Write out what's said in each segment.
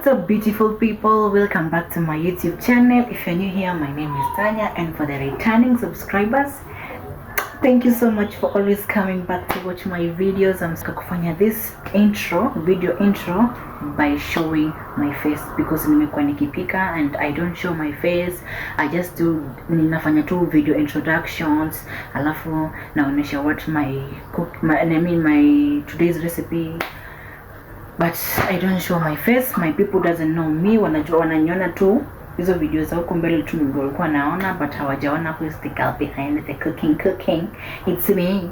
What's up, beautiful people? Welcome back to my YouTube channel. If you're new here, my name is Tanya, and for the returning subscribers, thank you so much for always coming back to watch my videos. I'm kufanya this video intro by showing my face because nimekuwa nikipika and I don't show my face. I just do ninafanya tu video introductions, alafu naonesha what my today's recipe, but I don't show my face. My people doesn't know me. Wananiona tu hizo videos huko mbele tu ndio walikuwa naona, but hawajaona who is the girl behind the cooking. It's me.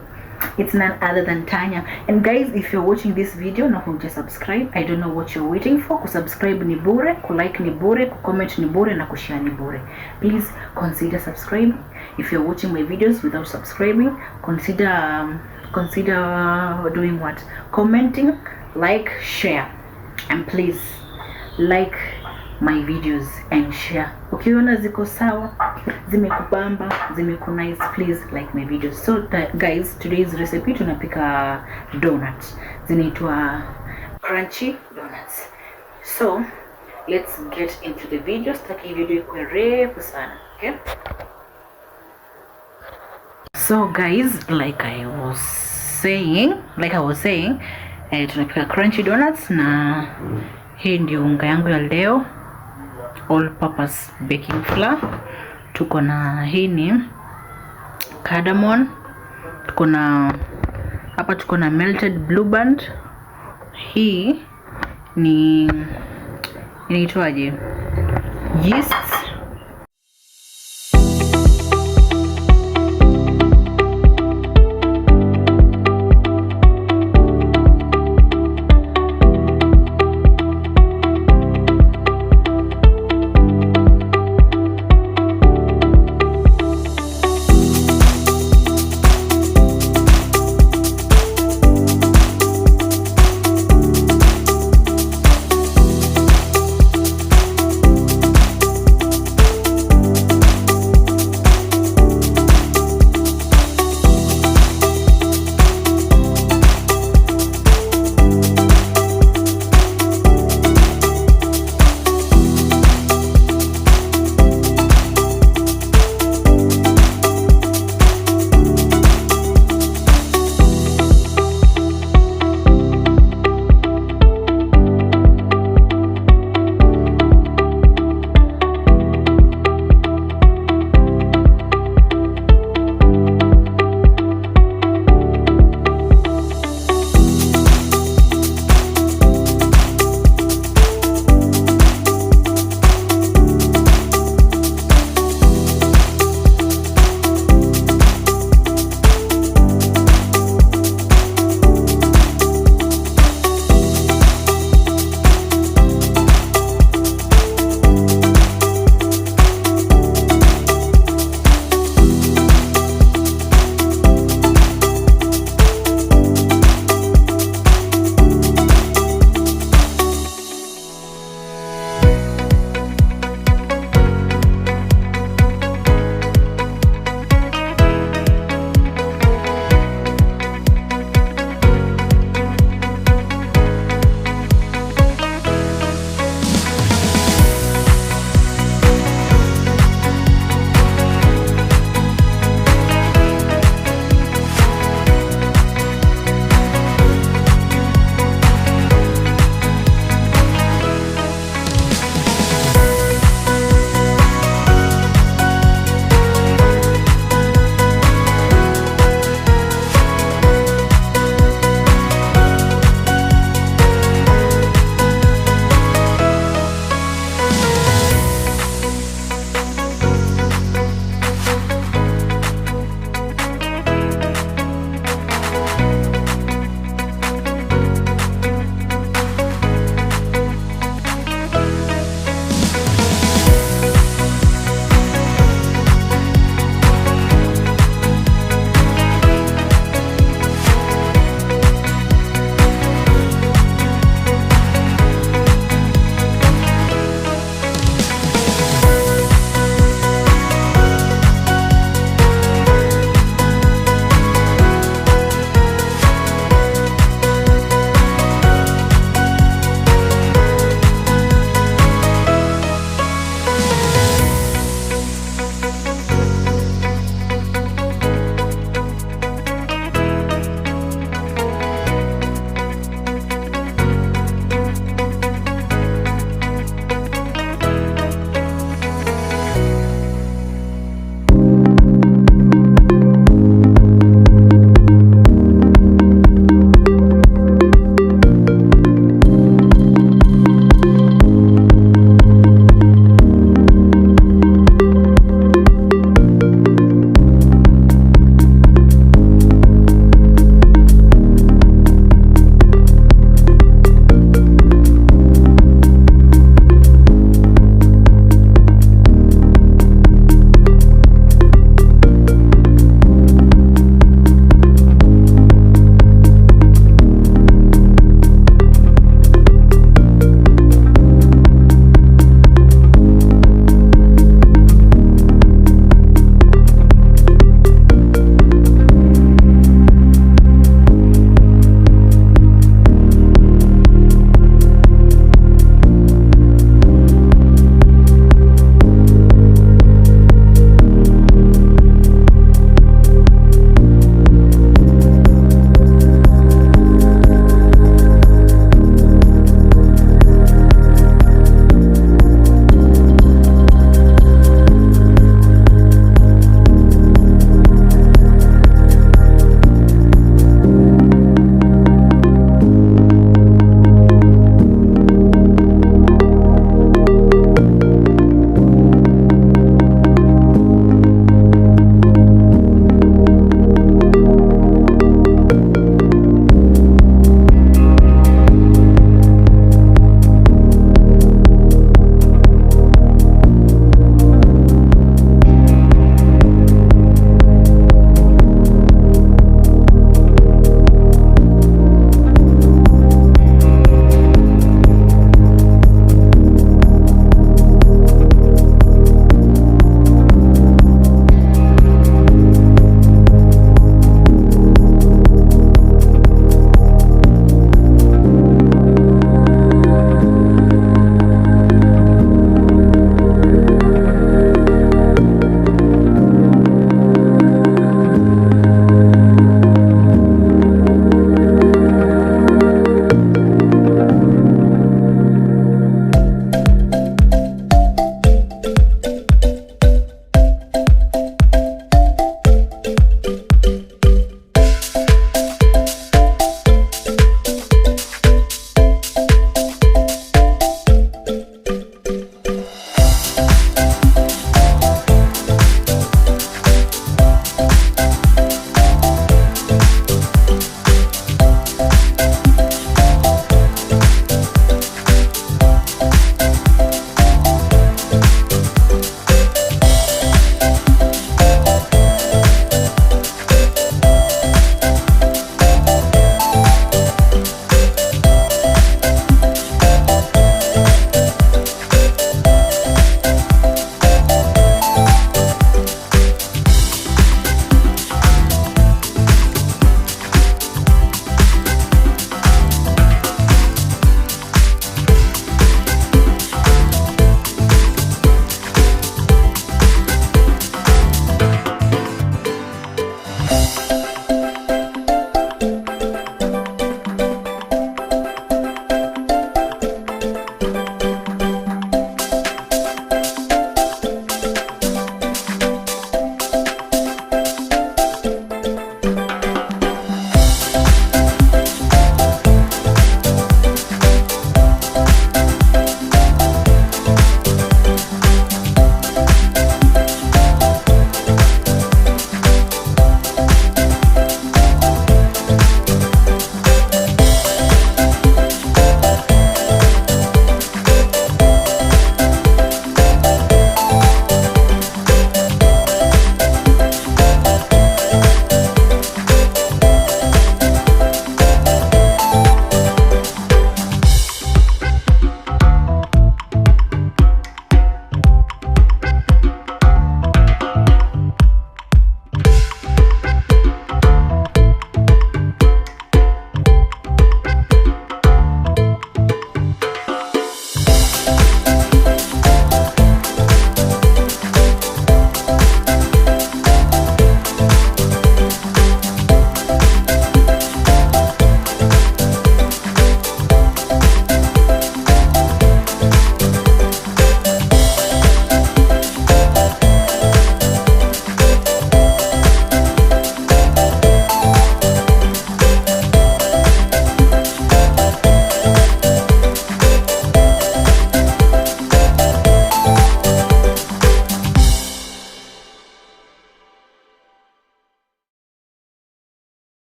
It's none other than Tanya. And guys, if you're watching this video na huja subscribe, I don't know what you're waiting for. Kusubscribe ni bure, kulike ni bure, kucomment ni bure, na kushare ni bure. Please consider subscribing. If you're watching my videos without subscribing, consider doing what? Commenting, like, share, and please like my videos and share. Ukiona ziko sawa, zimekubamba, zimekunice, please like my videos. So guys, today's recipe tunapika donuts. Zinaitwa crunchy donuts. So let's get into the video. Sitaki video ikuwe refu sana, okay? So guys, like I was saying, tunapika crunchy donuts, na hii ndio unga yangu ya leo, all purpose baking flour. Tuko na hii ni cardamom, tuko na melted blue band, hii ni inaitwaje, yeast,